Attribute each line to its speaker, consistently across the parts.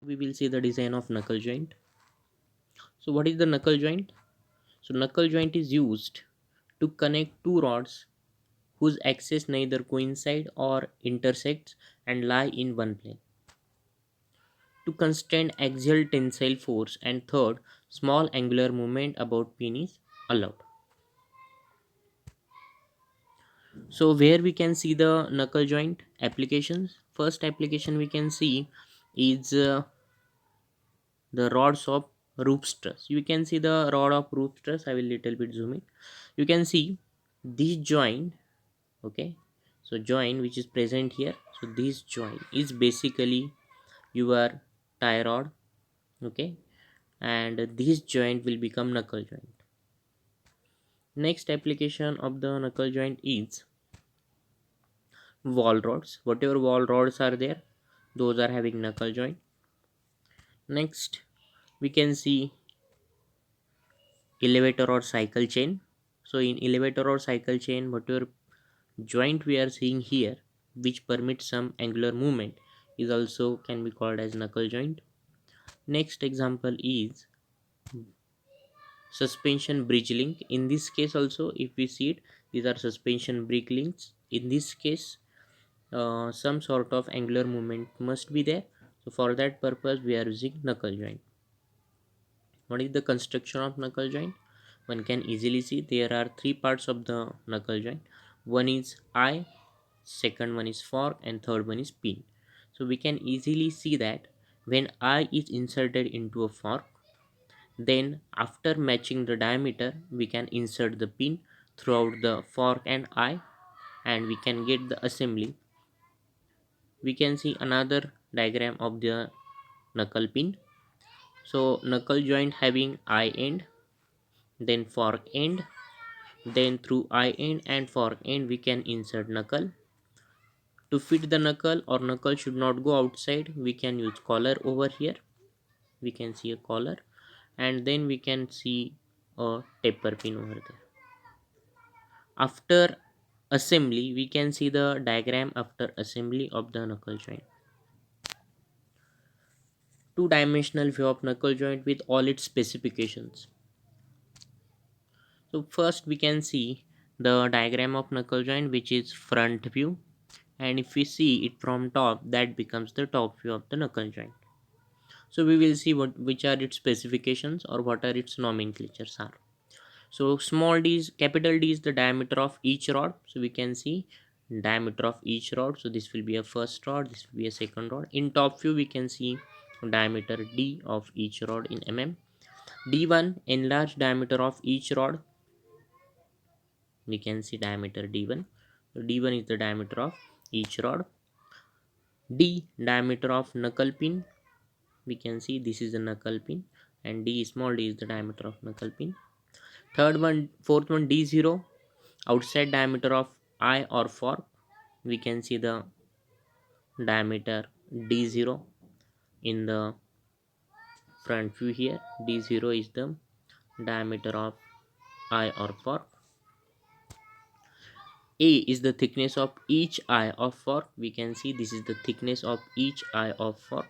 Speaker 1: We will see the design of knuckle joint. So what is the knuckle joint? So knuckle joint is used to connect two rods whose axes neither coincide or intersects and lie in one plane. To constrain axial tensile force, and third, small angular movement about pin is allowed. So where we can see the knuckle joint applications? First application we can see is the rods of roof truss. You can see the rod of roof truss. I will little bit zoom in. You can see this joint. Okay, so joint which is present here. So this joint is basically your tie rod. Okay, and this joint will become knuckle joint. Next application of the knuckle joint is wall rods. Whatever wall rods are there, those are having knuckle joint. Next we can see elevator or cycle chain. So in elevator or cycle chain, whatever joint we are seeing here which permits some angular movement is also can be called as knuckle joint. Next example is suspension bridge link. In this case also, if we see it, these are suspension bridge links. In this case, some sort of angular movement must be there, so for that purpose we are using knuckle joint. What is the construction of knuckle joint? One can easily see there are three parts of the knuckle joint. One is eye, second one is fork, and third one is pin. So we can easily see that when eye is inserted into a fork, then after matching the diameter we can insert the pin throughout the fork and eye, and we can get the assembly. We can see another diagram of the knuckle pin. So knuckle joint having eye end, then fork end, then through eye end and fork end we can insert knuckle. To fit the knuckle, or knuckle should not go outside, we can use collar over here. We can see a collar, and then we can see a taper pin over there. After assembly, we can see the diagram after assembly of the knuckle joint. Two-dimensional view of knuckle joint with all its specifications. So first we can see the diagram of knuckle joint, which is front view, and if we see it from top, that becomes the top view of the knuckle joint. So we will see which are its specifications or what are its nomenclatures are. So small d is, capital D is the diameter of each rod. So we can see diameter of each rod. So this will be a first rod, this will be a second rod. In top view we can see diameter D of each rod in mm. D1, enlarged diameter of each rod. We can see diameter D1. So D1 is the diameter of each rod. D, diameter of knuckle pin. We can see this is the knuckle pin, and D, small d, is the diameter of knuckle pin. Fourth one, D0, outside diameter of eye or fork. We can see the diameter D0 in the front view here. D0 is the diameter of eye or fork. A is the thickness of each eye of fork. We can see this is the thickness of each eye of fork.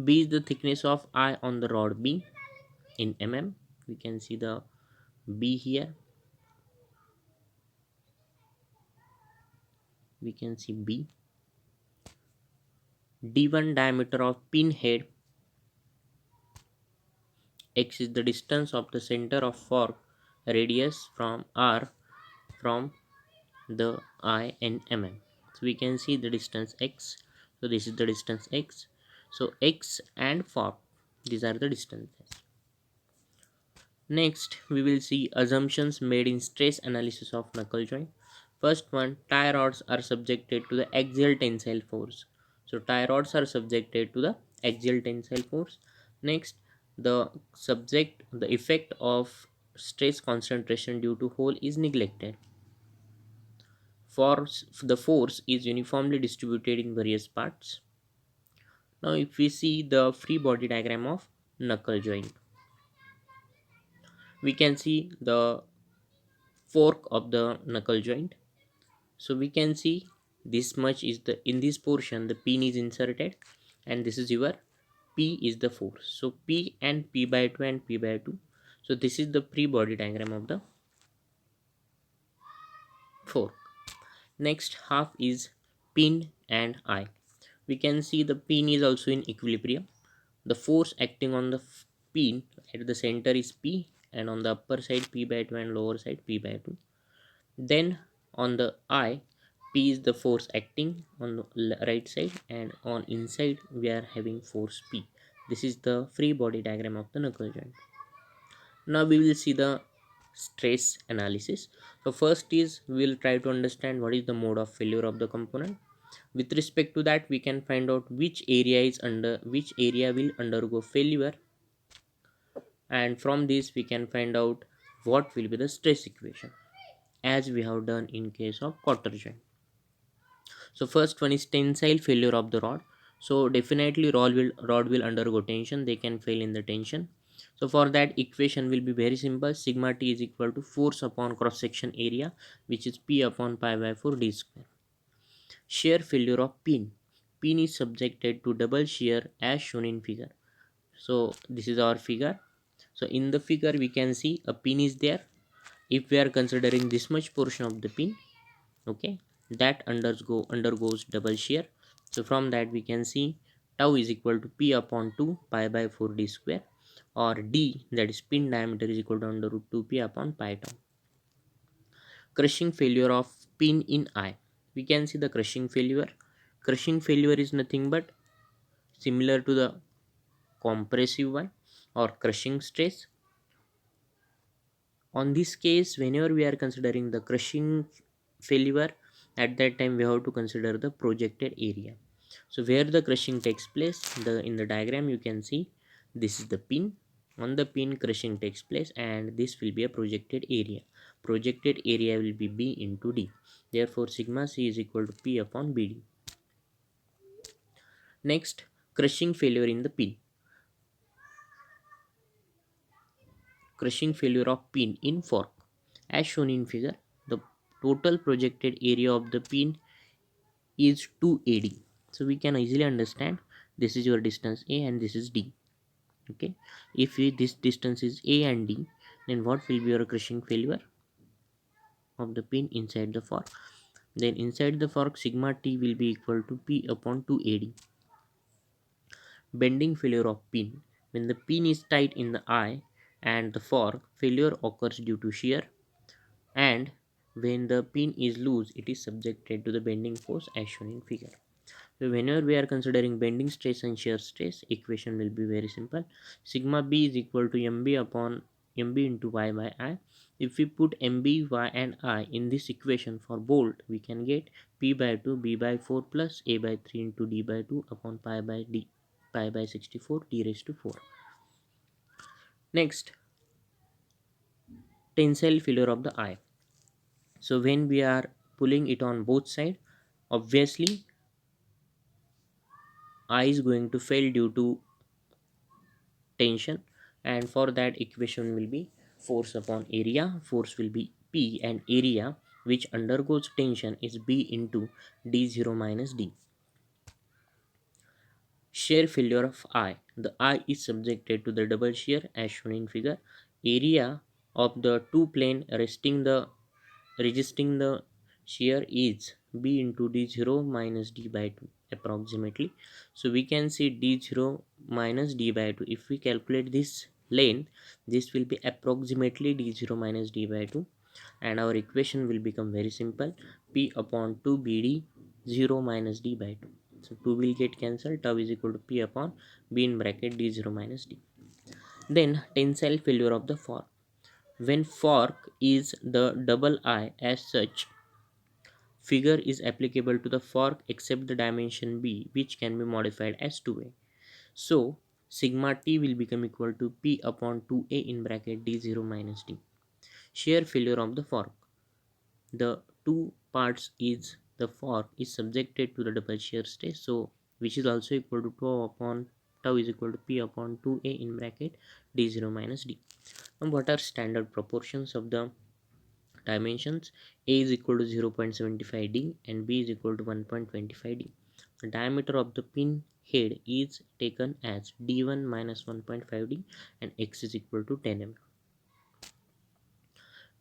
Speaker 1: B is the thickness of eye on the rod B in mm. We can see the B here. We can see B. D1, diameter of pin head. X is the distance of the center of fork radius from R from the eye and mm. So we can see the distance X. So this is the distance X. So X and fork, these are the distances. Next we will see assumptions made in stress analysis of knuckle joint. First one, tie rods are subjected to the axial tensile force. So tie rods are subjected to the axial tensile force. Next, the effect of stress concentration due to hole is neglected. The force is uniformly distributed in various parts. Now if we see the free body diagram of knuckle joint, we can see the fork of the knuckle joint. So we can see this much is the, in this portion the pin is inserted, and this is your P is the force. So P and P by 2 and P by 2. So this is the free body diagram of the fork. Next half is pin and eye. We can see the pin is also in equilibrium. The force acting on the pin at the center is P, and on the upper side P by 2 and lower side P by 2. Then on the eye, P is the force acting on the right side, and on inside we are having force P. This is the free body diagram of the knuckle joint. Now we will see the stress analysis. So first is we will try to understand what is the mode of failure of the component. With respect to that, we can find out which area will undergo failure, and from this we can find out what will be the stress equation, as we have done in case of quarter joint. So first one is tensile failure of the rod. So definitely rod will undergo tension. They can fail in the tension. So for that, equation will be very simple. Sigma t is equal to force upon cross section area, which is P upon pi by 4 d square. Shear failure of pin. Pin is subjected to double shear as shown in figure. So this is our figure. So in the figure we can see a pin is there. If we are considering this much portion of the pin, okay, that undergoes double shear. So from that we can see tau is equal to P upon 2 pi by 4 d square, or d, that is pin diameter, is equal to under root 2 P upon pi tau. Crushing failure of pin in eye. We can see the crushing failure is nothing but similar to the compressive one or crushing stress. On this case, whenever we are considering the crushing failure, at that time we have to consider the projected area. So where the crushing takes place, in the diagram you can see this is the pin. On the pin, crushing takes place, and this will be a projected area. Projected area will be B into D. Therefore sigma c is equal to P upon BD. Next, crushing failure in the pin. Crushing failure of pin in fork. As shown in figure, the total projected area of the pin is 2AD. So we can easily understand this is your distance A and this is D. Okay, if this distance is A and D, then what will be your crushing failure of the pin inside the fork? Then inside the fork, sigma T will be equal to P upon 2AD. Bending failure of pin. When the pin is tight in the eye and the fork, failure occurs due to shear, and when the pin is loose, it is subjected to the bending force as shown in figure. So whenever we are considering bending stress and shear stress, equation will be very simple. Sigma b is equal to mb upon mb into y by I. If we put mb, y and I in this equation for bolt, we can get p by 2 b by 4 plus a by 3 into d by 2 upon pi by 64 d raised to 4. Next, tensile failure of the eye. So when we are pulling it on both sides, obviously eye is going to fail due to tension, and for that equation will be force upon area. Force will be P, and area which undergoes tension is B into d0 minus d. Shear failure of eye. The eye is subjected to the double shear as shown in figure. Area of the two plane resisting the shear is B into d0 minus d by 2 approximately. So we can see d0 minus d by 2. If we calculate this length, this will be approximately d0 minus d by 2, and our equation will become very simple. P upon 2 bd 0 minus d by 2. So 2 will get cancelled. Tau is equal to P upon B in bracket d0 minus d. Then tensile failure of the fork. When fork is the double eye as such, figure is applicable to the fork except the dimension B, which can be modified as 2A. So sigma T will become equal to P upon 2A in bracket D0 minus D. Shear failure of the fork. The two parts is the fork is subjected to the double shear stress, so which is also equal to tau is equal to P upon 2A in bracket D0 minus D. And what are standard proportions of the dimensions? A is equal to 0.75 d and B is equal to 1.25 d. The diameter of the pin head is taken as d1 minus 1.5d and x is equal to 10 mm.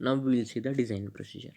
Speaker 1: Now we will see the design procedure.